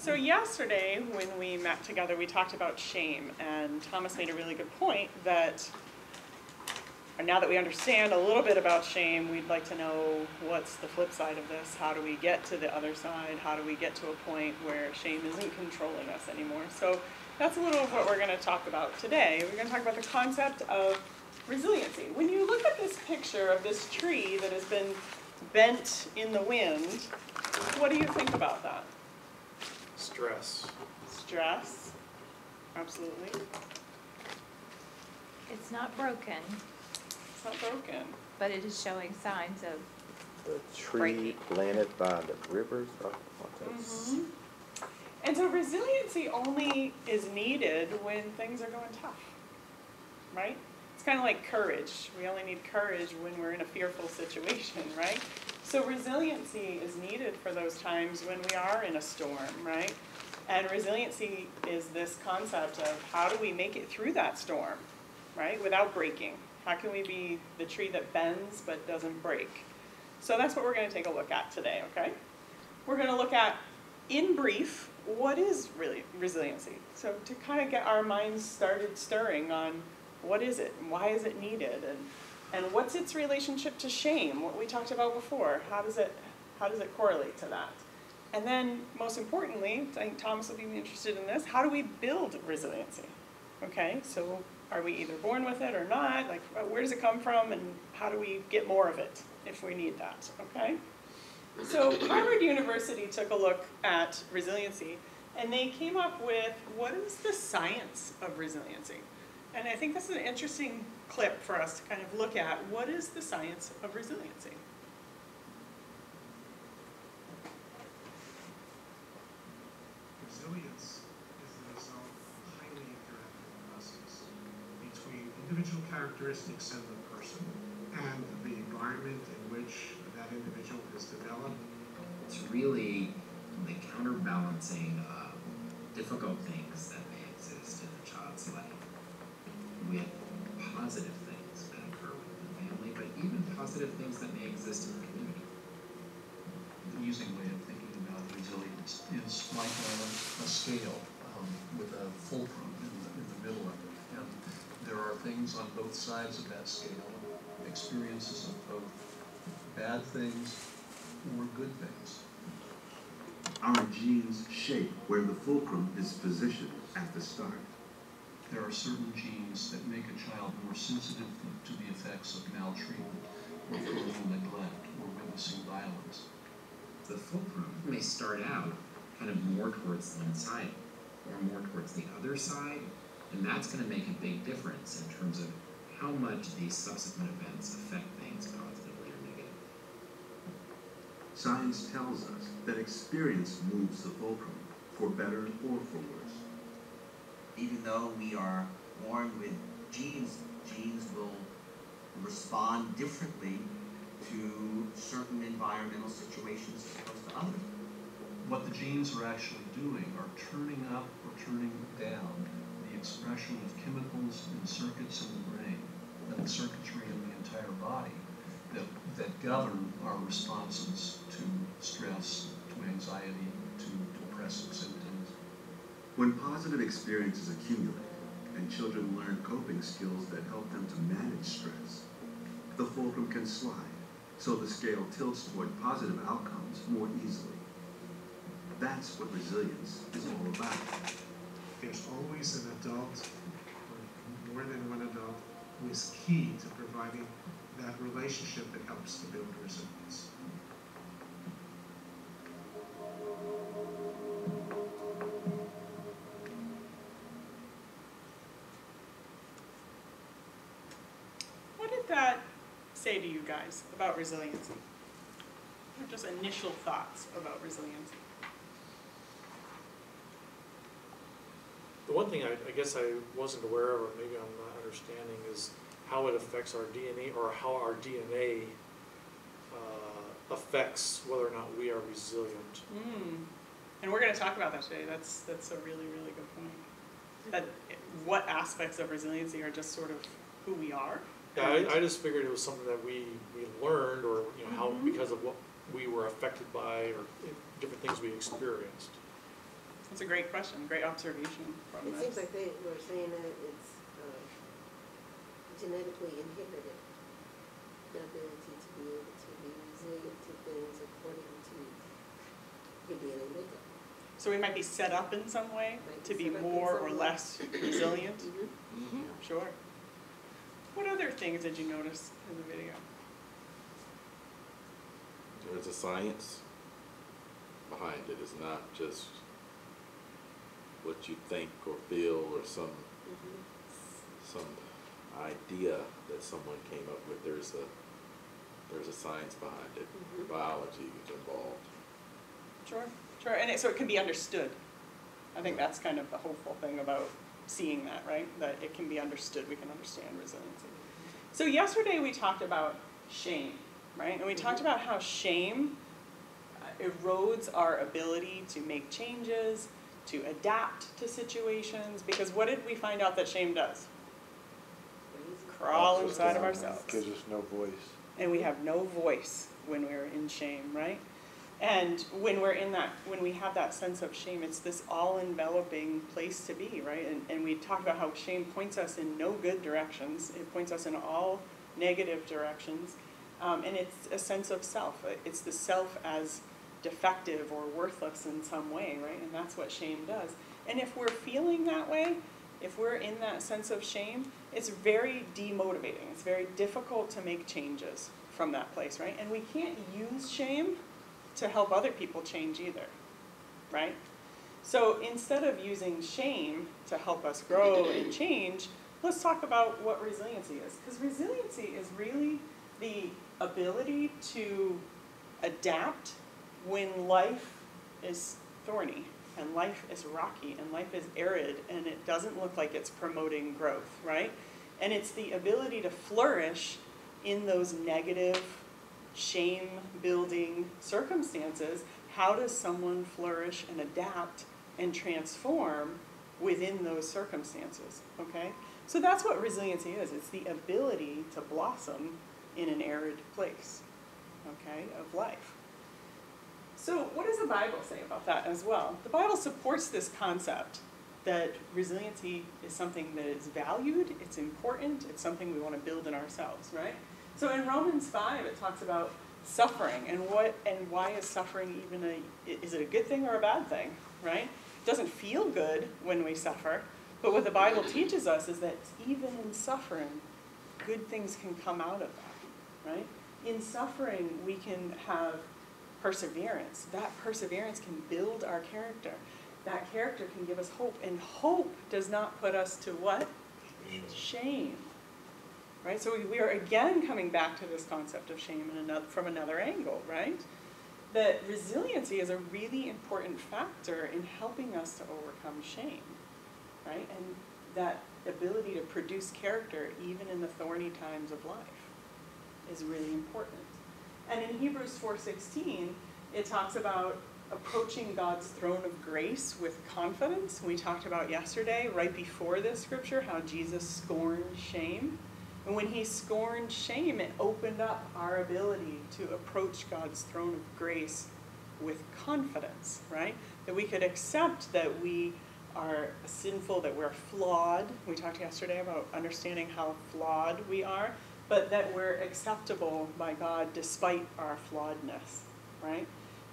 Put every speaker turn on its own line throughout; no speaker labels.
So yesterday, when we met together, we talked about shame, and Thomas made a really good point that now that we understand a little bit about shame, we'd like to know what's the flip side of this. How do we get to the other side? How do we get to a point where shame isn't controlling us anymore? So that's a little of what we're going to talk about today. We're going to talk about the concept of resiliency. When you look at this picture of this tree that has been bent in the wind, what do you think about that?
Stress.
Stress, absolutely.
It's not broken,
It's not broken.
but it is showing signs of
The tree
breaking.
planted by the rivers of waters.
And so resiliency only is needed when things are going tough, right? It's kind of like courage. We only need courage when we're in a fearful situation, right? So resiliency is needed for those times when we are in a storm, right? And resiliency is this concept of how do we make it through that storm, right, without breaking? How can we be the tree that bends but doesn't break? So that's what we're going to take a look at today, okay? We're going to look at, in brief, what is really resiliency? So to kind of get our minds started stirring on what is it and why is it needed and what's its relationship to shame, what we talked about before. How does it correlate to that? And then, most importantly, I think Thomas will be interested in this, how do we build resiliency? Okay, so are we either born with it or not? Like, where does it come from and how do we get more of it if we need that, okay? So Harvard University took a look at resiliency and they came up with what is the science of resiliency? And I think this is an interesting clip for us to kind of look at. What is the science of resiliency?
Resilience is the result of a highly interactive process between individual characteristics of the person and the environment in which that individual is developed.
It's really the counterbalancing of difficult things that may exist in a child's life with positive things that occur within the family, but even positive things that may exist in the community.
An easy way of thinking about resilience is like a scale with a fulcrum in the middle of it. And there are things on both sides of that scale, experiences of both bad things or good things.
Our genes shape where the fulcrum is positioned at the start.
There are certain genes that make a child more sensitive to the effects of maltreatment or parental neglect or witnessing violence.
The fulcrum may start out kind of more towards one side or more towards the other side, and that's going to make a big difference in terms of how much these subsequent events affect things positively or negatively.
Science tells us that experience moves the fulcrum, for better or for worse.
Even though we are born with genes, genes will respond differently to certain environmental situations as opposed to others.
What the genes are actually doing are turning up or turning down the expression of chemicals and circuits in the brain and the circuitry in the entire body that govern our responses to stress, to anxiety, to depressive symptoms.
When positive experiences accumulate and children learn coping skills that help them to manage stress, the fulcrum can slide, so the scale tilts toward positive outcomes more easily. That's what resilience is all about.
There's always an adult, or more than one adult, who is key to providing that relationship that helps to build resilience.
What did that say to you guys about resiliency? Or just initial thoughts about resiliency?
The one thing I guess I wasn't aware of, or maybe I'm not understanding, is how it affects our DNA, or how our DNA affects whether or not we are resilient.
And we're going to talk about that today. That's a really, really good point. That what aspects of resiliency are just sort of who we are.
Yeah, I just figured it was something that we learned, or how because of what we were affected by, or different things we experienced.
That's a great question, great observation from
It
this.
seems like they were saying that it's genetically inherited, the ability to be able to be resilient to things according to your DNA makeup.
So we might be set up in some way
Might
to
be
be
set up in
more
some
or
way.
less resilient?
Mm-hmm.
Sure. What other things did you notice in the video?
There's a science behind it. It's not just what you think or feel or some idea that someone came up with. There's a science behind it. Biology is involved.
Sure, sure, and so it can be understood. I think that's kind of the hopeful thing about seeing that, right? That it can be understood, we can understand resiliency. So yesterday we talked about shame, right? And we talked about how shame erodes our ability to make changes, to adapt to situations, because what did we find out that shame does? Crawl inside of ourselves.
Gives us no voice.
And we have no voice when we're in shame, right? And when we're in that, when we have that sense of shame, it's this all-enveloping place to be, right? And we talked about how shame points us in no good directions. It points us in all negative directions. And it's a sense of self. It's the self as defective or worthless in some way, right? And that's what shame does. And if we're feeling that way, if we're in that sense of shame, it's very demotivating. It's very difficult to make changes from that place, right? And we can't use shame to help other people change either, right? So instead of using shame to help us grow and change, let's talk about what resiliency is. Because resiliency is really the ability to adapt when life is thorny and life is rocky and life is arid and it doesn't look like it's promoting growth, right? And it's the ability to flourish in those negative, shame-building circumstances. How does someone flourish and adapt and transform within those circumstances, okay? So that's what resiliency is. It's the ability to blossom in an arid place, okay, of life. So what does the Bible say about that as well? The Bible supports this concept that resiliency is something that is valued, it's important, it's something we want to build in ourselves, right? So in Romans 5, it talks about suffering and why is suffering even is it a good thing or a bad thing, right? It doesn't feel good when we suffer, but what the Bible teaches us is that even in suffering, good things can come out of that, right? In suffering, we can have perseverance. That perseverance can build our character. That character can give us hope, and hope does not put us to what? Shame. Right? So we are again coming back to this concept of shame from another angle, right? That resiliency is a really important factor in helping us to overcome shame, right? And that ability to produce character even in the thorny times of life is really important. And in Hebrews 4:16, it talks about approaching God's throne of grace with confidence. We talked about yesterday, right before this scripture, how Jesus scorned shame. And when he scorned shame, it opened up our ability to approach God's throne of grace with confidence, right? That we could accept that we are sinful, that we're flawed. We talked yesterday about understanding how flawed we are, but that we're acceptable by God despite our flawedness, right?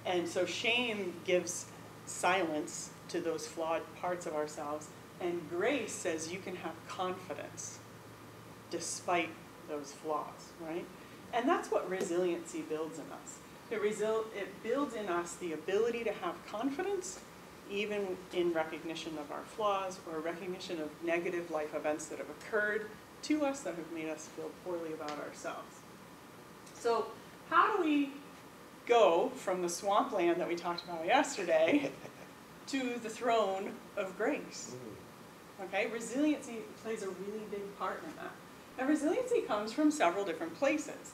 And so shame gives silence to those flawed parts of ourselves, and grace says you can have confidence despite those flaws, right? And that's what resiliency builds in us. It builds in us the ability to have confidence even in recognition of our flaws or recognition of negative life events that have occurred to us that have made us feel poorly about ourselves. So how do we go from the swampland that we talked about yesterday to the throne of grace? Okay, resiliency plays a really big part in that. Now, resiliency comes from several different places.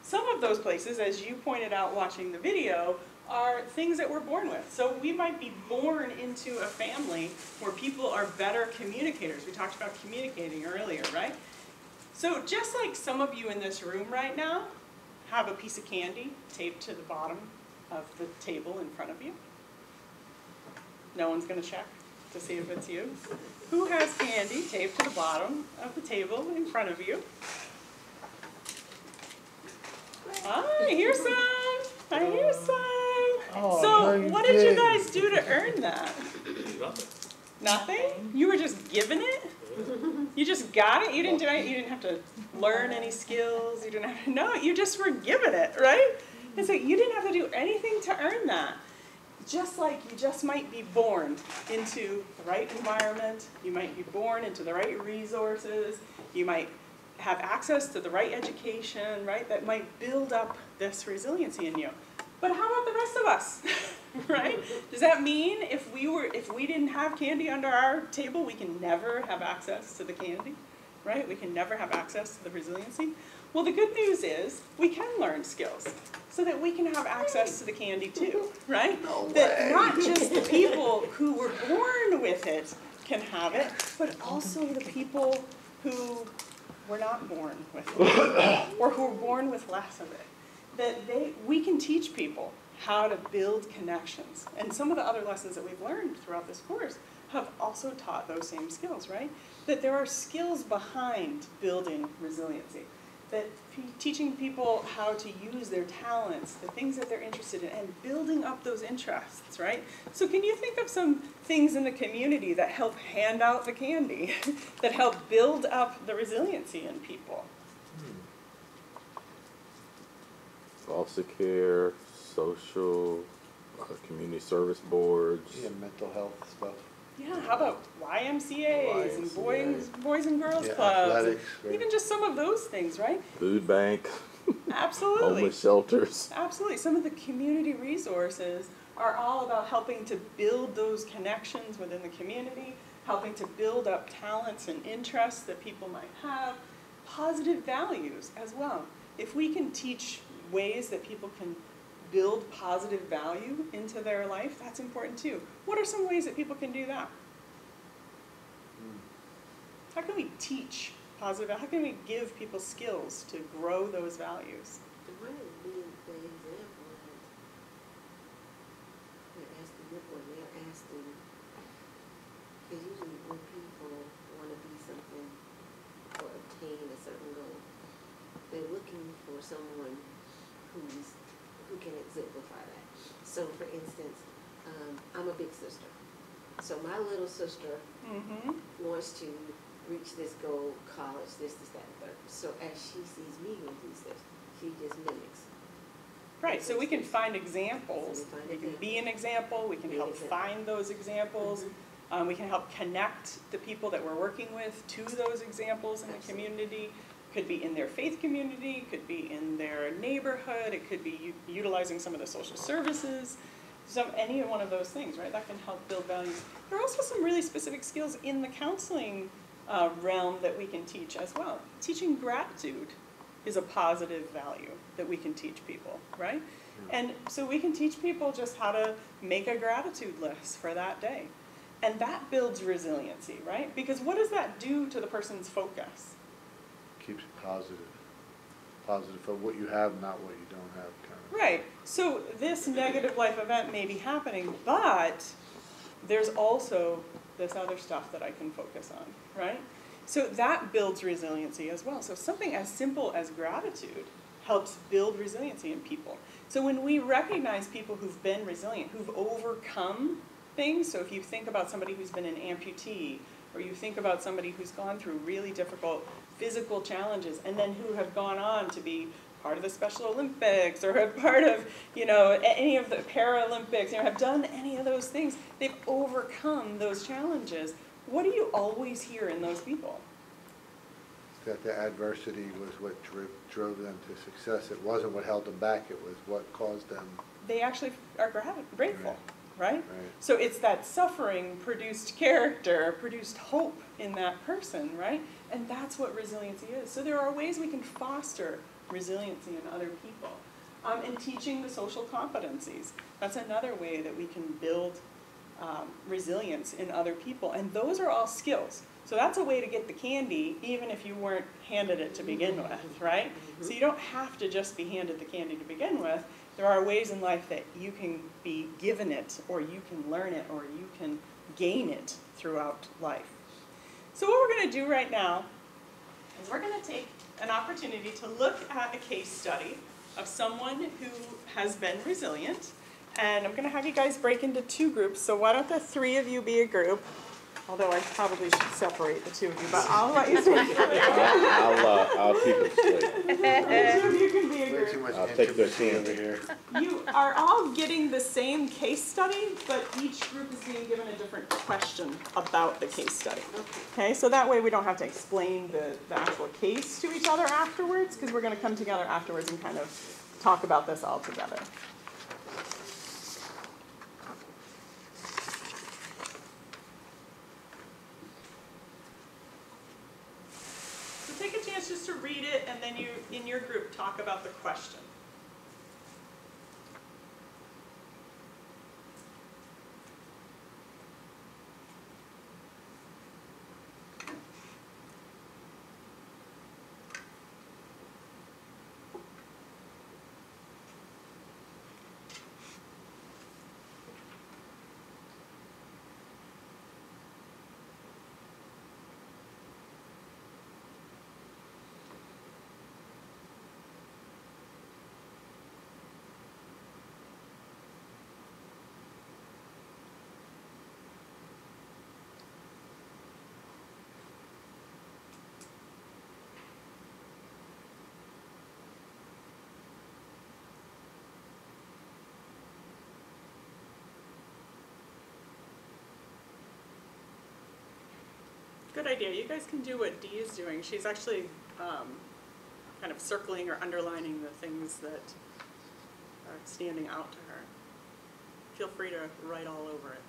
Some of those places, as you pointed out watching the video, are things that we're born with. So we might be born into a family where people are better communicators. We talked about communicating earlier, right? So just like some of you in this room right now have a piece of candy taped to the bottom of the table in front of you. No one's gonna check to see if it's you. Who has candy taped to the bottom of the table in front of you? I hear some. I hear some.
Oh, no,
So
you
what did you
didn't.
guys do to earn that?
Nothing.
Nothing? You were just given it? You just got it? You didn't do it? You didn't have to learn any skills? You didn't have to, no, you just were given it, right? And so you didn't have to do anything to earn that. Just like you just might be born into the right environment, you might be born into the right resources, you might have access to the right education, right? That might build up this resiliency in you. But how about the rest of us, right? Does that mean if we didn't have candy under our table, we can never have access to the candy, right? We can never have access to the resiliency. Well, the good news is we can learn skills so that we can have access to the candy too, right? That not just the people who were born with it can have it, but also the people who were not born with it, or who were born with less of it. That we can teach people how to build connections. And some of the other lessons that we've learned throughout this course have also taught those same skills, right? That there are skills behind building resiliency. That teaching people how to use their talents, the things that they're interested in, and building up those interests, right? So can you think of some things in the community that help hand out the candy, that help build up the resiliency in people?
Foster care, social, community service boards.
Yeah, mental health stuff.
Yeah, how about YMCAs and boys and girls
Yeah,
clubs, and
athletics, right.
even just some of those things, right?
Food bank,
Absolutely.
homeless shelters.
Absolutely. Some of the community resources are all about helping to build those connections within the community, helping to build up talents and interests that people might have, positive values as well. If we can teach ways that people can build positive value into their life, that's important too. What are some ways that people can do that? How can we teach positive, how can we give people skills to grow those values?
It might be the example that they're asking, when they're asking, because usually when people want to be something or obtain a certain goal, they're looking for someone who can exemplify that. So for instance, I'm a big sister. So my little sister wants to reach this goal, college, this, that, and third. So as she sees me go through this, she just mimics.
Right, so we can find examples. We can be an example, we can help find those examples. We can help connect the people that we're working with to those examples in the community. Could be in their faith community, could be in their neighborhood, it could be utilizing some of the social services, any one of those things, right? That can help build values. There are also some really specific skills in the counseling realm that we can teach as well. Teaching gratitude is a positive value that we can teach people, right? And so we can teach people just how to make a gratitude list for that day. And that builds resiliency, right? Because what does that do to the person's focus?
Keeps it positive. Positive for what you have, not what you don't have, kind of.
Right. So this negative life event may be happening, but there's also this other stuff that I can focus on, right? So that builds resiliency as well. So something as simple as gratitude helps build resiliency in people. So when we recognize people who've been resilient, who've overcome things, so if you think about somebody who's been an amputee, or you think about somebody who's gone through really difficult physical challenges and then who have gone on to be part of the Special Olympics or a part of, any of the Paralympics, have done any of those things, they've overcome those challenges. What do you always hear in those people?
That the adversity was what drove them to success. It wasn't what held them back, it was what caused them.
They actually are grateful. Right?
Right.
So it's that suffering produced character, produced hope in that person, right? And that's what resiliency is. So there are ways we can foster resiliency in other people. And teaching the social competencies. That's another way that we can build resilience in other people. And those are all skills. So that's a way to get the candy, even if you weren't handed it to begin with, right? So you don't have to just be handed the candy to begin with. There are ways in life that you can be given it, or you can learn it, or you can gain it throughout life. So what we're going to do right now is we're going to take an opportunity to look at a case study of someone who has been resilient. And I'm going to have you guys break into 2 groups. So why don't the 3 of you be a group? Although I probably should separate the 2 of you, but I'll let you speak.
I'll keep it straight.
The 2 of you can be a
Way too
group.
much
I'll take their
intimacy over
candy.
here.
You are all getting the same case study, but each group is being given a different question about the case study. Okay, so that way we don't have to explain the actual case to each other afterwards, because we're going to come together afterwards and kind of talk about this all together. So take a chance just to read it, and then you, in your group, talk about the question. Good idea. You guys can do what Dee is doing. She's actually kind of circling or underlining the things that are standing out to her. Feel free to write all over it.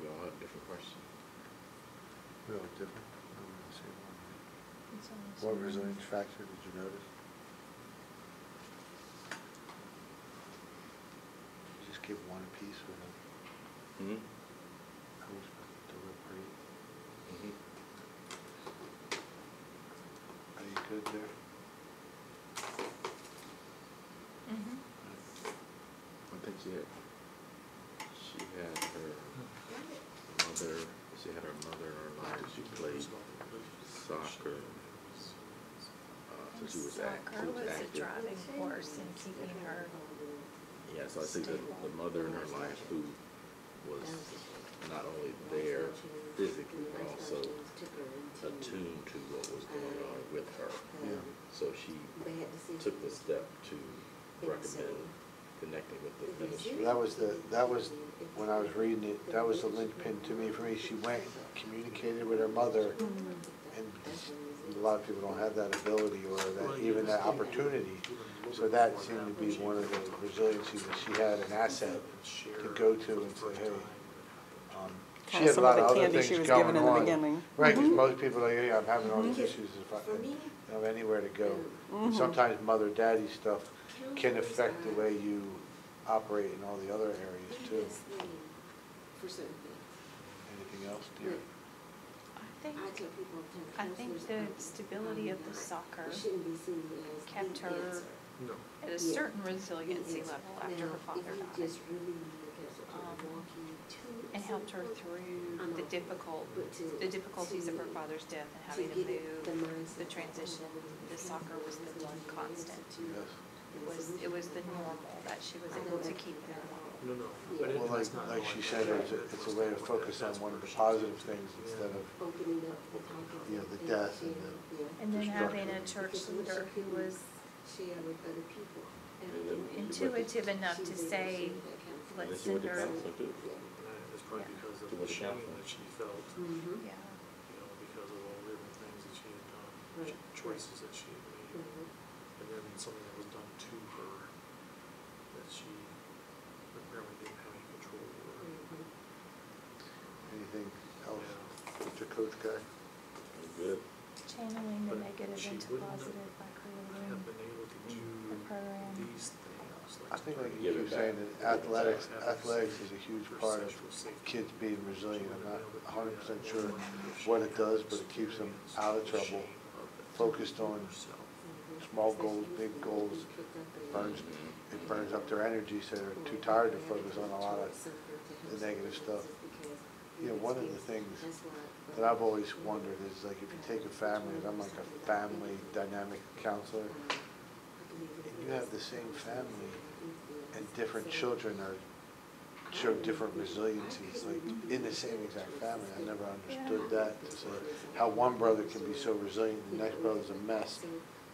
We all have different questions.
Real different. I'm gonna say one. What resilience factor did you notice? Just give one piece with them.
Mm-hmm.
I was deliberate.
Mm-hmm.
Are you good there?
Mhm.
I think she had her mother, she had her mother in her life, she played soccer. So she was
Soccer was a
active.
driving force in keeping her.
Yeah, so I think that the mother in her life who was not only there physically, but also attuned to what was going on with her.
Yeah.
So she took the step to recommend connecting with the ministry.
That was, when I was reading it, that was the linchpin to me, for me. She went, communicated with her mother, and a lot of people don't have that ability or that, even that opportunity. So that seemed to be one of the resiliency, that she had an asset to go to and say, hey. She had a lot of other things going on. Right, because most people are like, hey, I'm having all these issues, if I don't have anywhere to go. And sometimes mother, daddy stuff can affect the way you operate in all the other areas too.
For certain things.
Anything else, dear?
I think,
I tell people all the time,
I think
counselors
the
are
stability of the
not-
soccer
shouldn't be seen as
kept
the
her
answer.
No.
at a
Yeah.
certain resiliency
Yes.
level after
Now,
her father
if you
died.
just really look at it, walking to
And helped her
something,
through
I'm
the
all
difficult,
for it.
the difficulties of her father's death and having to
get it,
move,
the mindset
the transition, the soccer was the one constant.
Yes.
It was the normal that she was able to keep in her life.
No, no, but
Well,
it's not.
like she said, it's a way to focus on one of the positive things instead of,
Opening up the talking.
you know, the death and the
And then having a
destruction.
church leader who was
Share with other people.
intuitive enough to say,
And then
let's
she went
send
to
her,
counseling too.
It's probably because of
Too
the
much
shame
counseling.
that she felt,
Mm-hmm.
yeah.
you know, because of all the different things that she had done,
Right.
choices that she had made.
Mm-hmm.
And then something that was done to her that she apparently didn't have any control over.
Anything else,
Yeah.
Mr. Coach Guy?
Good.
Channeling the
But
negative
she
into
wouldn't
positive by
Have
creating
been able to do
a program.
these things.
I think like
Give
you
it
keep saying
back.
that athletics is a huge part of kids being resilient. I'm not 100% sure what it does, but it keeps them out of trouble, focused on small goals, big goals. It burns up their energy, so they're too tired to focus on a lot of the negative stuff. You know, one of the things that I've always wondered is like if you take a family, and I'm like a family dynamic counselor, and you have the same family and different children are show different resiliencies, like in the same exact family. I never understood that. So how one brother can be so resilient, the next brother's a mess.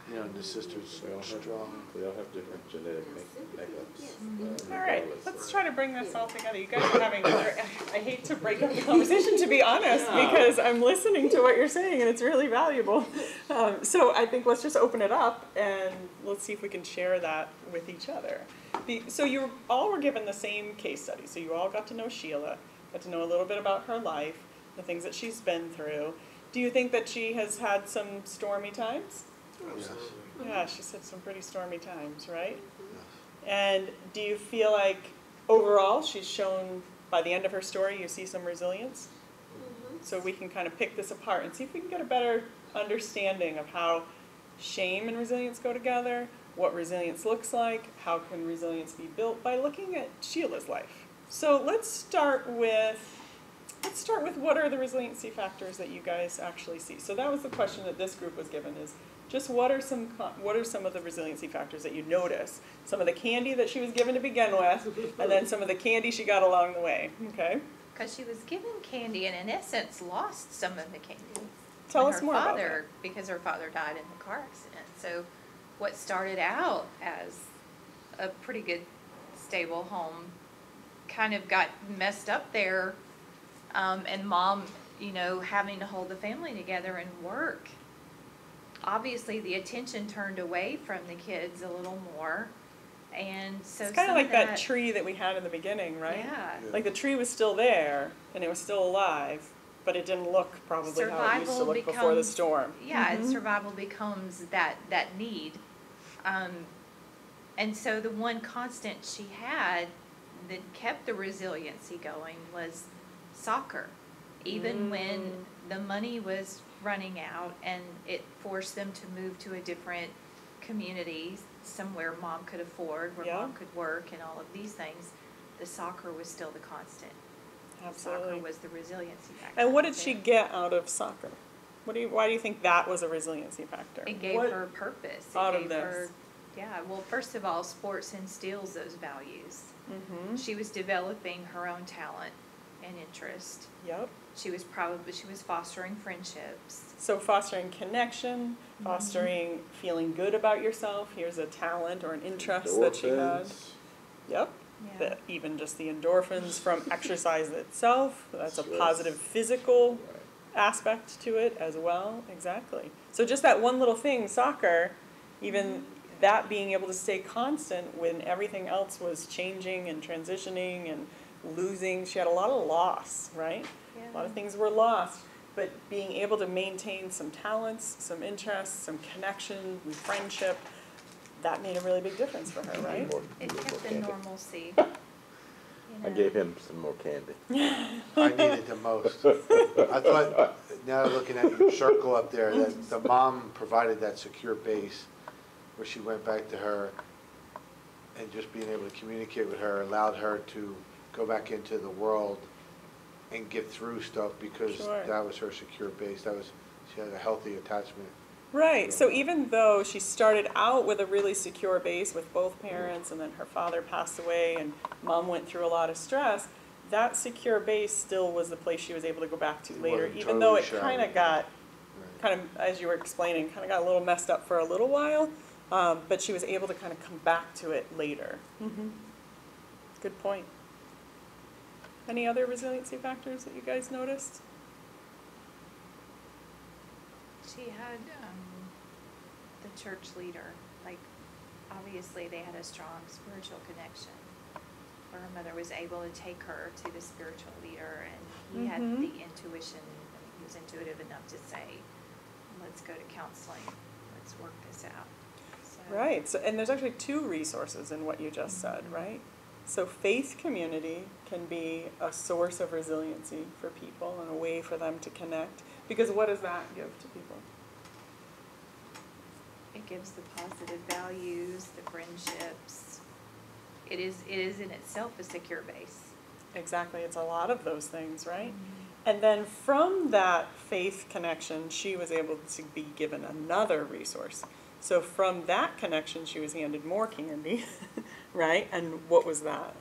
You know, and the sister's strong.
We all have different genetic makeups.
All right, let's try to bring this all together. You guys are having, I hate to break up the conversation, to be honest, because I'm listening to what you're saying and it's really valuable. So I think let's just open it up and let's see if we can share that with each other. So you all were given the same case study. So you all got to know Sheila, got to know a little bit about her life, the things that she's been through. Do you think that she has had some stormy times?
Absolutely.
Yeah, she's had some pretty stormy times, right?
Yes.
And do you feel like overall she's shown, by the end of her story, you see some resilience? So we can kind of pick this apart and see if we can get a better understanding of how shame and resilience go together, what resilience looks like, how can resilience be built by looking at Sheila's life. So let's start with what are the resiliency factors that you guys actually see. So that was the question that this group was given, is just what are some of the resiliency factors that you notice? Some of the candy that she was given to begin with, and then some of the candy she got along the way, okay?
Because she was given candy and in essence lost some of the candy.
Tell
when
us
her
more about
father, because her father died in the car accident. So what started out as a pretty good stable home kind of got messed up there, and mom, you know, having to hold the family together and work. Obviously the attention turned away from the kids a little more, and so
It's kind of
some
like that tree that we had in the beginning, right?
Yeah.
Like the tree was still there, and it was still alive, but it didn't look probably how it used to look before the storm.
Yeah, and survival becomes that need. And so the one constant she had that kept the resiliency going was soccer. Even when the money was running out and it forced them to move to a different community, somewhere mom could afford, where mom could work and all of these things, the soccer was still the constant.
Absolutely.
Soccer was the resiliency factor.
And what did she get out of soccer? Why do you think that was a resiliency factor?
It gave her purpose.
Out
It
of
gave her,
this?
yeah, well, first of all, sports instills those values.
Mm-hmm.
She was developing her own talent and interest.
Yep.
She was fostering friendships.
So fostering connection, fostering feeling good about yourself. Here's a talent or an interest that she had. Yep.
Yeah.
Even just the endorphins from exercise itself. That's a positive physical aspect to it as well. Exactly. So just that one little thing, soccer, even that being able to stay constant when everything else was changing and transitioning and losing. She had a lot of loss, right?
Yeah.
A lot of things were lost. But being able to maintain some talents, some interests, some connection, and friendship, that made a really big difference for her, right?
It kept the normalcy, you
I gave him some more candy.
I needed the most. I thought, now looking at your circle up there, that the mom provided that secure base where she went back to her, and just being able to communicate with her allowed her to go back into the world and get through stuff, because
Sure.
that was her secure base. She had a healthy attachment.
Right, so even though she started out with a really secure base with both parents, and then her father passed away and mom went through a lot of stress, that secure base still was the place she was able to go back to
It
later,
wasn't
even though it
totally
kind of
shattered.
got,
Right.
kind of, as you were explaining, kind of got a little messed up for a little while, but she was able to kind of come back to it later. Good point. Any other resiliency factors that you guys noticed?
She had the church leader, like, obviously they had a strong spiritual connection, where her mother was able to take her to the spiritual leader, and he had the intuition, I mean, he was intuitive enough to say, let's go to counseling, let's work this out. So,
Right, so, and there's actually two resources in what you just said, right? So faith community can be a source of resiliency for people and a way for them to connect, because what does that give to people?
it gives the positive values, the friendships. It is in itself a secure base.
Exactly, it's a lot of those things, right? And then from that faith connection, she was able to be given another resource. So from that connection, she was handed more candy, right? And what was that?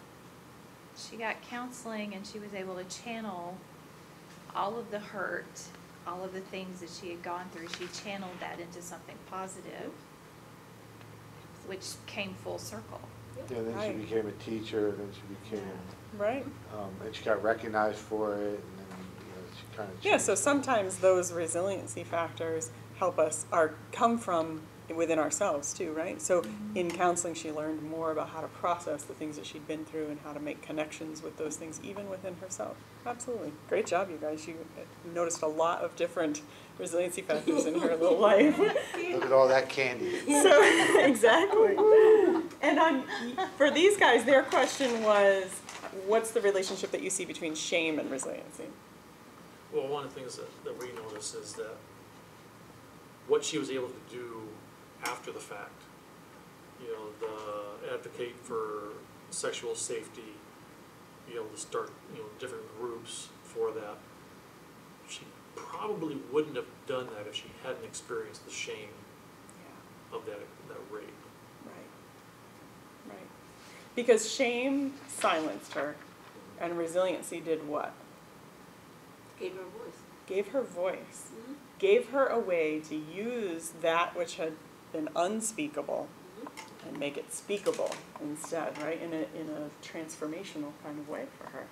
She got counseling, and she was able to channel all of the hurt, all of the things that she had gone through. She channeled that into something positive, which came full circle.
Yeah, then
Right.
she became a teacher, then she became,
Right?
and she got recognized for it, and then, she kind of.
Yeah, so sometimes those resiliency factors help us, come from within ourselves too, right? So in counseling, she learned more about how to process the things that she'd been through and how to make connections with those things, even within herself. Absolutely. Great job, you guys. You noticed a lot of different resiliency factors in her little life.
Look at all that candy.
So, exactly. And for these guys, their question was, what's the relationship that you see between shame and resiliency?
Well, one of the things that we notice is that what she was able to do after the fact, the advocate for sexual safety, be able to start, different groups for that. She probably wouldn't have done that if she hadn't experienced the shame of that rape.
Right. Because shame silenced her, and resiliency did what?
Gave her a voice.
Gave her voice. Gave her a way to use that which had been unspeakable and make it speakable instead, right? In a transformational kind of way for her.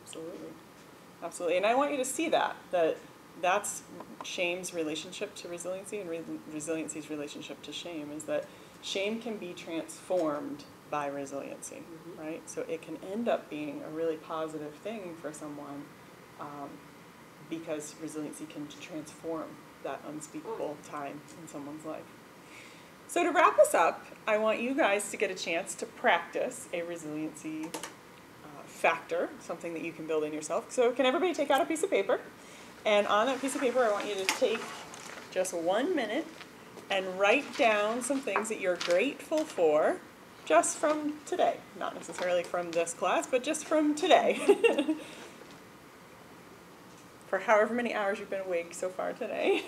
Absolutely. Absolutely. And I want you to see that's shame's relationship to resiliency, and resiliency's relationship to shame is that shame can be transformed by resiliency, right? So it can end up being a really positive thing for someone, because resiliency can transform that unspeakable time in someone's life. So to wrap us up, I want you guys to get a chance to practice a resiliency factor, something that you can build in yourself. So can everybody take out a piece of paper? And on that piece of paper, I want you to take just 1 minute and write down some things that you're grateful for just from today. Not necessarily from this class, but just from today. For however many hours you've been awake so far today.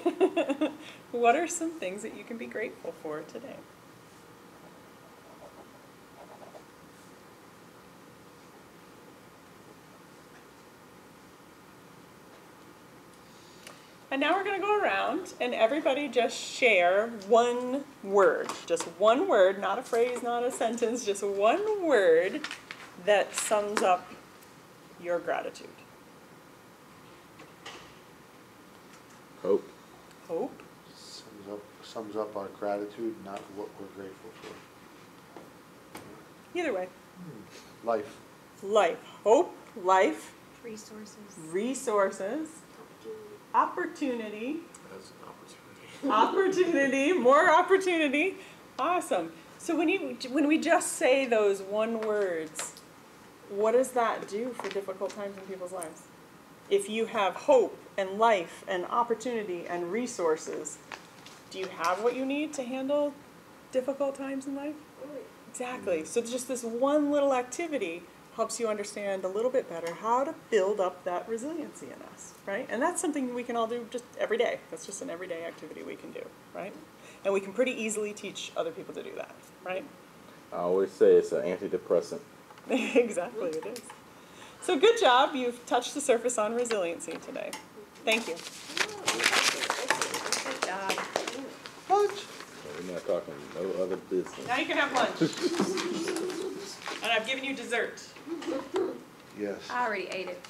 What are some things that you can be grateful for today? And now we're going to go around and everybody just share one word. Just one word, not a phrase, not a sentence, just one word that sums up your gratitude.
Hope.
Hope.
Sums up our gratitude, not what we're grateful for.
Either way.
Life.
Life. Hope, life,
Resources.
opportunity,
As an opportunity.
more opportunity. Awesome. So when we just say those one words, what does that do for difficult times in people's lives? If you have hope and life and opportunity and resources, do you have what you need to handle difficult times in life? Exactly. So just this one little activity helps you understand a little bit better how to build up that resiliency in us, right? And that's something we can all do just every day. That's just an everyday activity we can do, right? And we can pretty easily teach other people to do that, right?
I always say it's an antidepressant.
Exactly, it is. So good job. You've touched the surface on resiliency today. Thank you.
Good job.
Lunch.
So we're not talking no other business.
Now you can have lunch. And I've given you dessert.
Yes.
I already ate it.